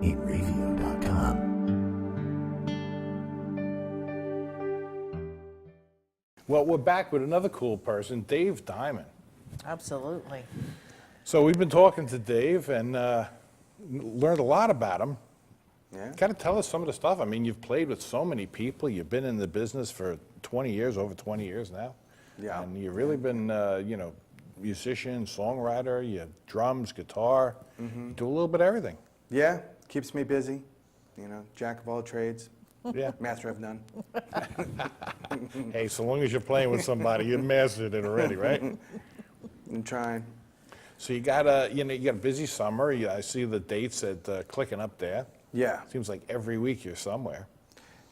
Inravio.com. Well, we're back with another cool person, Dave Diamond. Absolutely. So we've been talking to Dave and learned a lot about him. Yeah. Kind of tell us some of the stuff. I mean, you've played with so many people. You've been in the business for 20 years, over 20 years now. Yeah. And you've really been, musician, songwriter, you have drums, guitar. You do a little bit of everything. Yeah, keeps me busy. Jack of all trades, Yeah. master of none. Hey, so long as you're playing with somebody, you've mastered it already, right? I'm trying. So you got a busy summer. I see the dates clicking up there. Yeah. Seems like every week you're somewhere.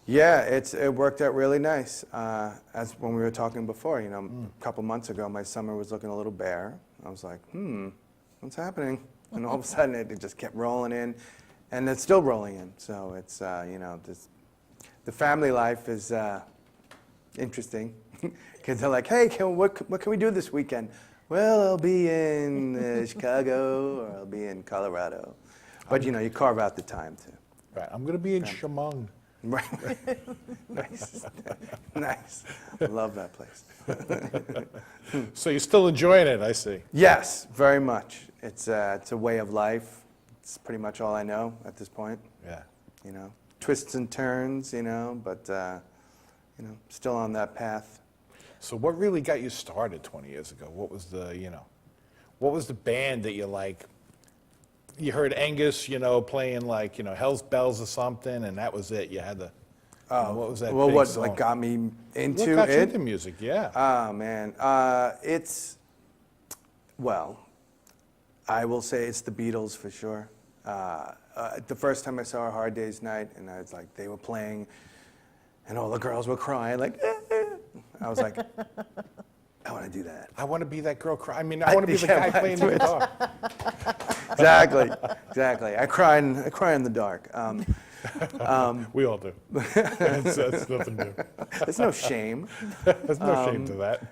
Yeah, it worked out really nice. As when we were talking before, a couple months ago, my summer was looking a little bare. I was like, what's happening? And all of a sudden, it just kept rolling in, and it's still rolling in. So it's, the family life is interesting, because they're like, hey, what can we do this weekend? Well, I'll be in Chicago, or I'll be in Colorado. But, you carve out the time, too. Right, I'm going to be in Chemung. Right. Nice. Nice. Love that place. So you're still enjoying it, I see. Yes, very much. It's a way of life. It's pretty much all I know at this point. Yeah. Twists and turns, but still on that path. So what really got you started 20 years ago? What was the band that you like? You heard Angus, playing like, Hell's Bells or something, and that was it. You had the, what was that Well, big what song? like got me into What got you it? into music, yeah. Oh, man. I will say it's the Beatles for sure. The first time I saw A Hard Day's Night, and I was like, they were playing, and all the girls were crying, like, I was like, I want to do that. I want to be that girl I want to be the guy playing the guitar. Exactly. I cry in the dark. We all do. That's nothing new. There's no shame. There's no shame to that.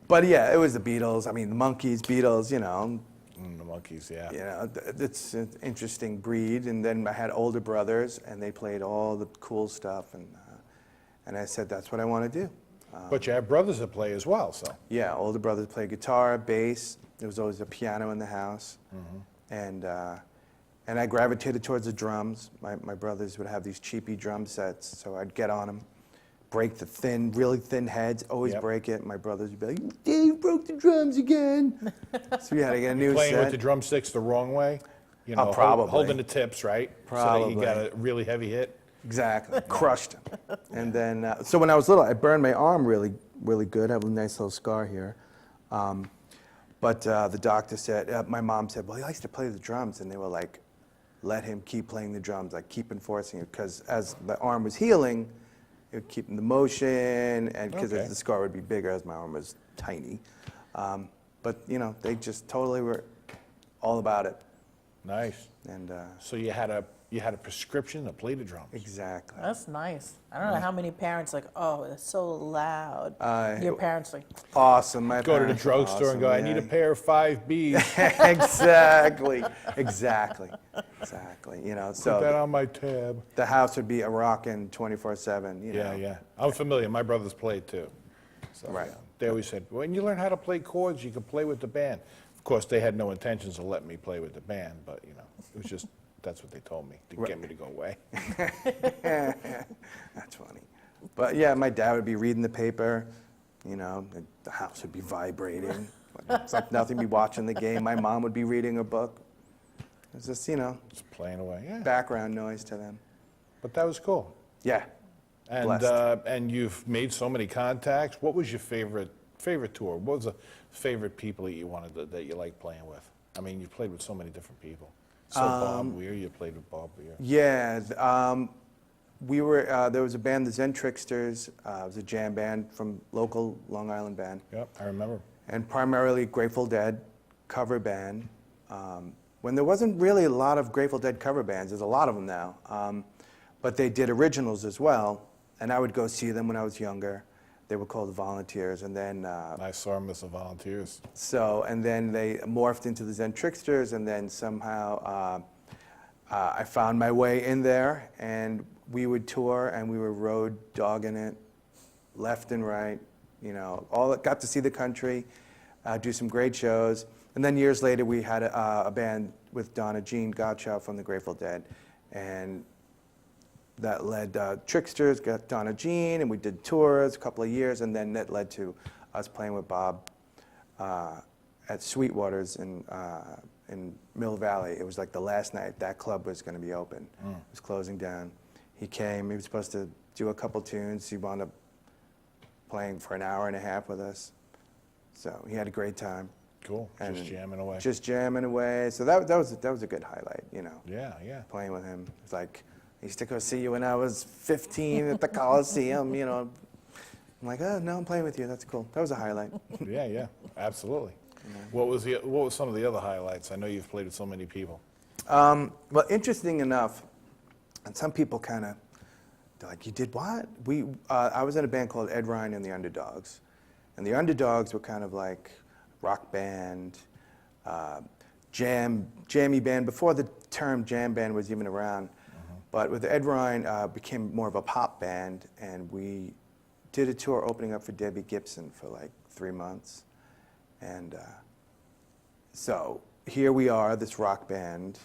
But yeah, it was the Beatles. I mean, the Monkees, Beatles, The Monkees, yeah. It's an interesting breed. And then I had older brothers, and they played all the cool stuff. And I said, that's what I want to do. But you have brothers that play as well, so. Yeah, older brothers play guitar, bass. There was always a piano in the house. And I gravitated towards the drums. My brothers would have these cheapy drum sets, so I'd get on them, break the really thin heads, always break it. My brothers would be like, Dave broke the drums again. So we had to get a new Playing set. with the drumsticks the wrong way? Probably. Holding the tips, right? Probably. So that you got a really heavy hit? Exactly, crushed him. And then, so when I was little, I burned my arm really, really good. I have a nice little scar here. But the doctor said, my mom said, well, he likes to play the drums. And they were like, let him keep playing the drums, like keep enforcing it. Because as the arm was healing, it would keep in the motion, and because the scar would be bigger as my arm was tiny. But, they just totally were all about it. Nice. And So you had a prescription to play the drums. exactly. That's nice. I don't know how many parents like, oh, it's so loud. Your parents like, Awesome. My Go to the parents were drugstore and go, awesome, I need a yeah. pair of 5Bs. Exactly. So Put that on my tab. the house would be a rockin' 24/7. Yeah. I'm familiar. My brothers played too. So, Right. They always said, when you learn how to play chords, you can play with the band. Of course, they had no intentions of letting me play with the band, but, it was just, that's what they told me to get me to go away. That's funny. But yeah, my dad would be reading the paper. The house would be vibrating. It's like nothing be watching the game. My mom would be reading a book. It's just, Just playing away, yeah. background noise to them. But that was cool. Yeah. And Blessed. and you've made so many contacts. What was your favorite tour? What was the favorite people that you liked playing with? I mean, you played with so many different people. So Bob Weir, you played with Bob Weir. Yeah. We were, there was a band, the Zen Tricksters. It was a jam band from local Long Island band. Yep, I remember. And primarily Grateful Dead cover band. When there wasn't really a lot of Grateful Dead cover bands, there's a lot of them now. But they did originals as well, and I would go see them when I was younger. They were called the Volunteers, and then I saw them as the Volunteers. and then they morphed into the Zen Tricksters, and then somehow I found my way in there, and we would tour, and we were road dogging it, left and right. You know, got to see the country, do some great shows, and then years later we had a band with Donna Jean Godchow from the Grateful Dead, and that led Tricksters, got Donna Jean, and we did tours a couple of years, and then that led to us playing with Bob at Sweetwater's in Mill Valley. It was like the last night that club was going to be open. It was closing down. He came. He was supposed to do a couple tunes. He wound up playing for an hour and a half with us. So he had a great time. Cool. And just jamming away. Just jamming away. So that was a good highlight, you know. Yeah, yeah. Playing with him. It's like, I used to go see you when I was 15 at the Coliseum, you know. I'm like, oh, no, I'm playing with you. That's cool. That was a highlight. Yeah, yeah, absolutely. What was some of the other highlights? I know you've played with so many people. Well, interesting enough, and some people kind of, they're like, you did what? I was in a band called Ed Ryan and the Underdogs. And the Underdogs were kind of like rock band, jammy band, before the term jam band was even around. But with Ed Ryan, became more of a pop band, and we did a tour opening up for Debbie Gibson for like 3 months. And so here we are, this rock band,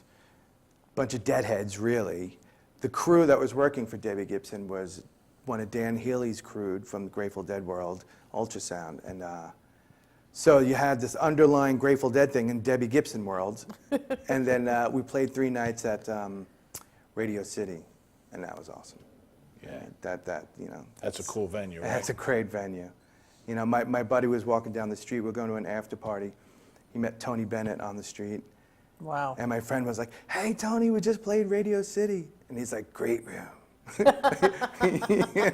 bunch of deadheads, really. The crew that was working for Debbie Gibson was one of Dan Healy's crew from the Grateful Dead world, Ultrasound. And so you had this underlying Grateful Dead thing in Debbie Gibson world. And then we played 3 nights at Radio City, and that was awesome. Yeah. That you know. That's a cool venue, right? That's a great venue. You know, my buddy was walking down the street. We're going to an after party. He met Tony Bennett on the street. Wow. And my friend was like, hey, Tony, we just played Radio City. And he's like, great room. You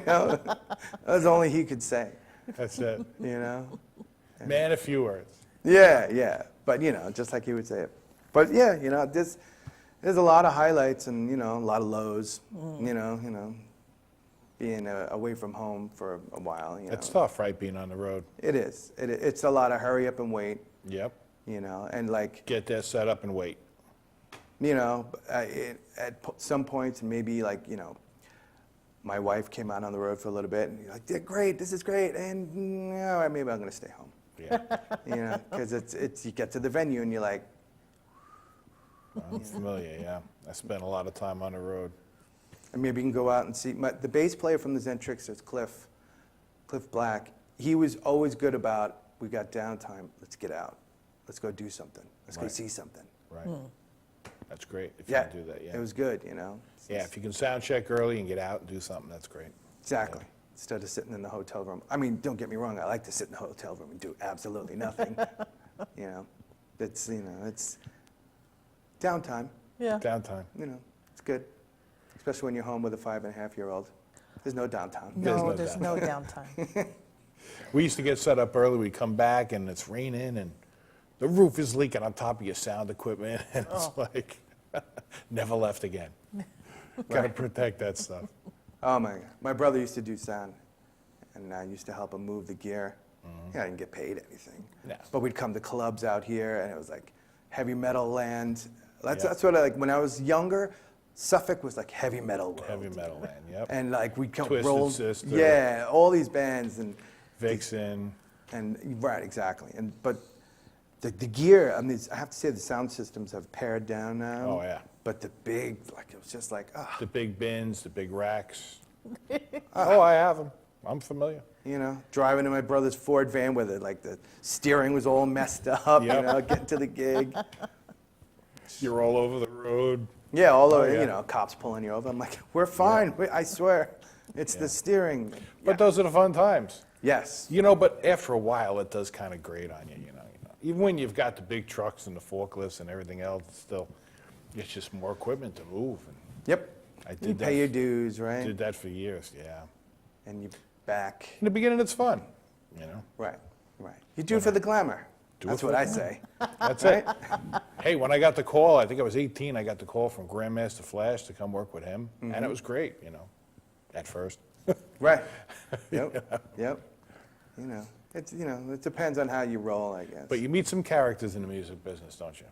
know, that was only he could say, That's it. you know. Man, a few words. Yeah, yeah. But, you know, just like he would say it. But, yeah, you know, there's a lot of highlights and, you know, a lot of lows, you know, being away from home for a while, you know. It's tough, right, being on the road? It is. It's a lot of hurry up and wait, Yep. you know, and like, Get there, set up, and wait. you know, some points, maybe like, you know, my wife came out on the road for a little bit, and you're like, yeah, great, this is great, and no, maybe I'm going to stay home, Yeah. you know, because you get to the venue and you're like, I'm familiar, yeah. I spent a lot of time on the road. and maybe you can go out and see. The bass player from the Zen Tricksters, Cliff Black, he was always good about, we got downtime, let's get out. Let's go do something. Let's go Right. see something. Right. That's great if Yeah, you can do that, yeah. it was good, you know. Yeah, if you can sound check early and get out and do something, that's great. Exactly. Instead of sitting in the hotel room. I mean, don't get me wrong, I like to sit in the hotel room and do absolutely nothing. You know, it's downtime, Yeah. Downtime. you know, it's good. Especially when you're home with a 5.5-year-old. There's no downtime. No, no there's no downtime. We used to get set up early, we'd come back and it's raining and the roof is leaking on top of your sound equipment and it's like, never left again. Gotta protect that stuff. Oh my God. My brother used to do sound, and I used to help him move the gear. Yeah, I didn't get paid anything. No. But we'd come to clubs out here, and it was like heavy metal land. Yeah. That's what I like. When I was younger, Suffolk was like heavy metal world. Heavy metal land, yep. And like we'd come Twisted roll. Sister. Yeah, all these bands and Vixen. right, exactly. But the gear, I mean, I have to say the sound systems have pared down now. Oh, yeah. But the big, like it was just like, The big bins, the big racks. Oh, I have them. I'm familiar. you know, driving in my brother's Ford van with it, like the steering was all messed up, Yep. you know, getting to the gig. You're all over the road. Yeah, all over, yeah. you know, cops pulling you over. I'm like, we're fine. I swear, it's Yeah. the steering. But Yeah. those are the fun times. Yes. You know, but after a while, it does kind of grate on you, you know. Even when you've got the big trucks and the forklifts and everything else, it's just more equipment to move. And Yep. I You did pay your that. dues, right? Did that for years, yeah. And you back. In the beginning, it's fun, you know. Right, right. You do it for the glamour. Do it That's for what the I say. That's it. Hey, when I got the call, I think I was 18, I got the call from Grandmaster Flash to come work with him, and it was great, you know, at first. Right. Yep. Yep. You know, it depends on how you roll, I guess. But you meet some characters in the music business, don't you?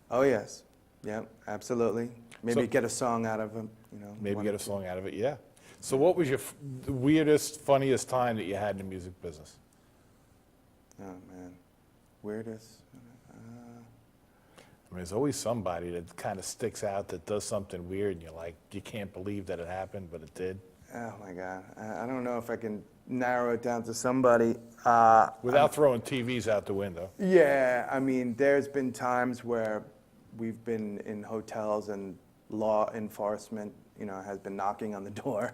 Oh yes. Yeah, absolutely. Maybe So- get a song out of them, Maybe one get or a two. song out of it, yeah. So what was your the weirdest, funniest time that you had in the music business? Oh, man. Weirdest? I mean, there's always somebody that kind of sticks out that does something weird, and you're like, you can't believe that it happened, but it did. Oh, my God. I don't know if I can narrow it down to somebody. Without throwing TVs out the window. Yeah, I mean, there's been times where we've been in hotels and law enforcement, has been knocking on the door.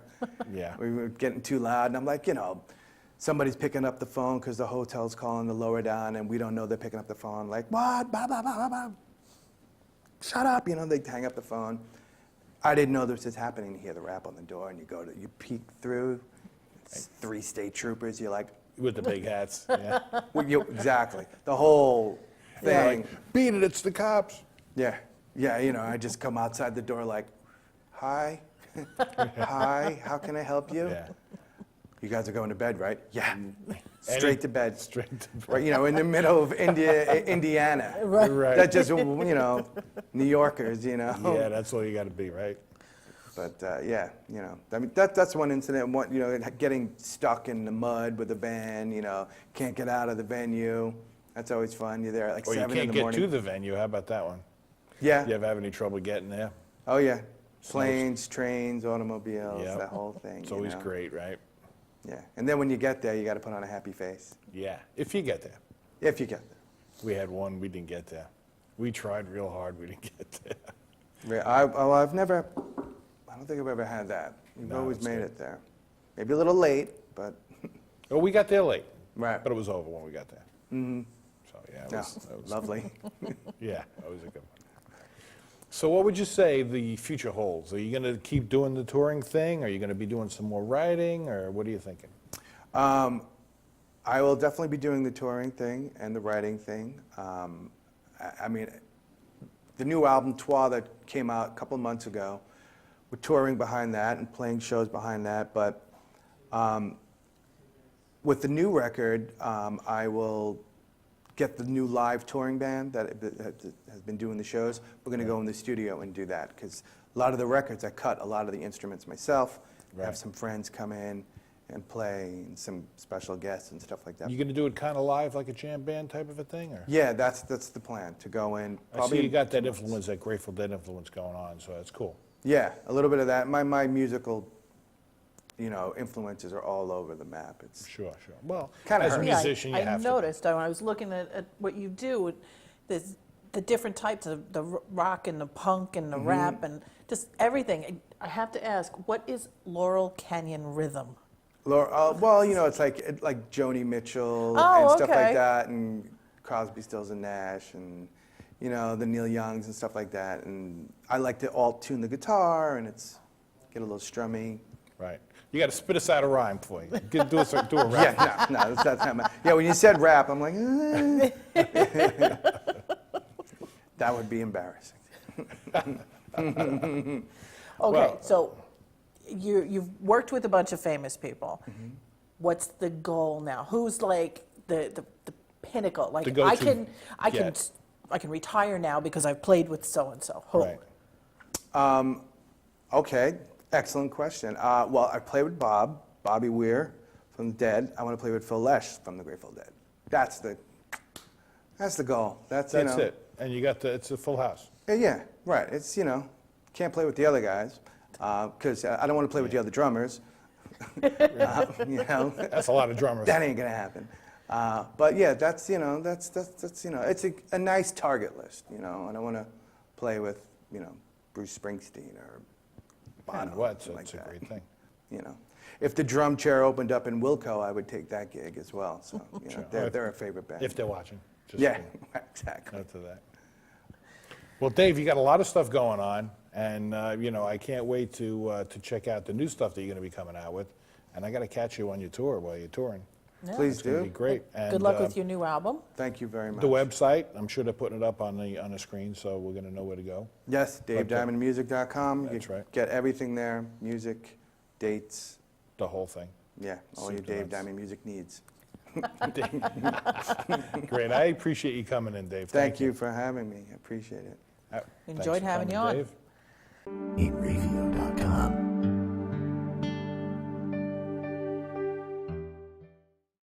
Yeah. We were getting too loud, and I'm like, somebody's picking up the phone because the hotel's calling to lower down, and we don't know they're picking up the phone. Like, what? Blah, blah, blah, blah, blah. Shut up, they hang up the phone. I didn't know this was happening. You hear the rap on the door, and you peek through. It's 3 state troopers. You're like, With the big hats, yeah. exactly. The whole They're thing. like, beat it, it's the cops. Yeah, I just come outside the door like, hi, hi, how can I help you? Yeah. You guys are going to bed, right? Yeah, straight to bed. Straight to bed. Right, in the middle of Indiana. Right. That just, New Yorkers, Yeah, that's all you got to be, right? But yeah, I mean that's one incident. Getting stuck in the mud with a band, can't get out of the venue. That's always fun. You're there at like Or you 7 in can't the get morning. to the venue. How about that one? Yeah. You ever have any trouble getting there? Oh yeah. Planes, trains, automobiles, Yep. that whole thing. It's always great, right? Yeah. And then when you get there, you got to put on a happy face. Yeah, if you get there. If you get there. We had one, we didn't get there. We tried real hard, we didn't get there. Yeah, I don't think I've ever had that. We've No, always it's made good. it there. Maybe a little late, but Oh, we got there late. Right. But it was over when we got there. Mm-hmm. So, yeah, no, it was lovely. yeah, that was a good one. So what would you say the future holds? Are you going to keep doing the touring thing? Are you going to be doing some more writing? Or what are you thinking? I will definitely be doing the touring thing and the writing thing. I mean, the new album, Toi, that came out a couple of months ago, we're touring behind that and playing shows behind that. But with the new record, I will get the new live touring band that has been doing the shows. We're going to go in the studio and do that because a lot of the records, I cut a lot of the instruments myself, Right. have some friends come in and play, and some special guests and stuff like that. You going to do it kind of live, like a jam band type of a thing? Or? Yeah, that's the plan, to go in. I see you got that influence, that Grateful Dead influence going on, so that's cool. Yeah, a little bit of that. My musical, influences are all over the map. It's Sure, sure. Well, Kinda as a hurts. musician, you I have noticed when I was looking at what you do, there's the different types of the rock and the punk and the Mm-hmm. rap and just everything. I have to ask, what is Laurel Canyon Rhythm? well, it's like Joni Mitchell Oh, and stuff okay. like that, and Crosby, Stills and Nash, and the Neil Youngs and stuff like that. And I like to alt tune the guitar, and get a little strummy. to. Right. You got to spit us out a rhyme for you. Do a rap. Yeah, no, that's not my. Yeah, when you said rap, I'm like, that would be embarrassing. Okay, Well- so you've worked with a bunch of famous people. Mm-hmm. What's the goal now? Who's like the pinnacle? Like The go-to I can get. I can retire now because I've played with so and so. Right. Okay, excellent question. Well, I play with Bobby Weir from the Dead. I want to play with Phil Lesh from the Grateful Dead. That's the goal. That's it. And you got it's a full house. Yeah, right. It's can't play with the other guys because I don't want to play with the other drummers. That's a lot of drummers. That ain't gonna happen. But yeah, that's it's a nice target list. I don't want to play with Bruce Springsteen or Bono. And what? something That's a like that. great thing. If the drum chair opened up in Wilco, I would take that gig as well. So Sure. they're a favorite band. If they're watching. Just Yeah, so exactly. note to that. Well, Dave, you got a lot of stuff going on, and I can't wait to check out the new stuff that you're going to be coming out with, and I got to catch you on your tour while you're touring. Yeah. Please It's going to do. be great. And, Good luck with your new album. Thank you very much. the website. I'm sure they're putting it up on the screen, so we're going to know where to go. Yes, DaveDiamondMusic.com. That's You right. get everything there: music, dates. The whole thing. Yeah, all your Soup to Dave nuts. Diamond music needs. Great. I appreciate you coming in, Dave. Thank you for having me. I appreciate it. Thanks Enjoyed for having coming, you on. Dave. Inravio.com.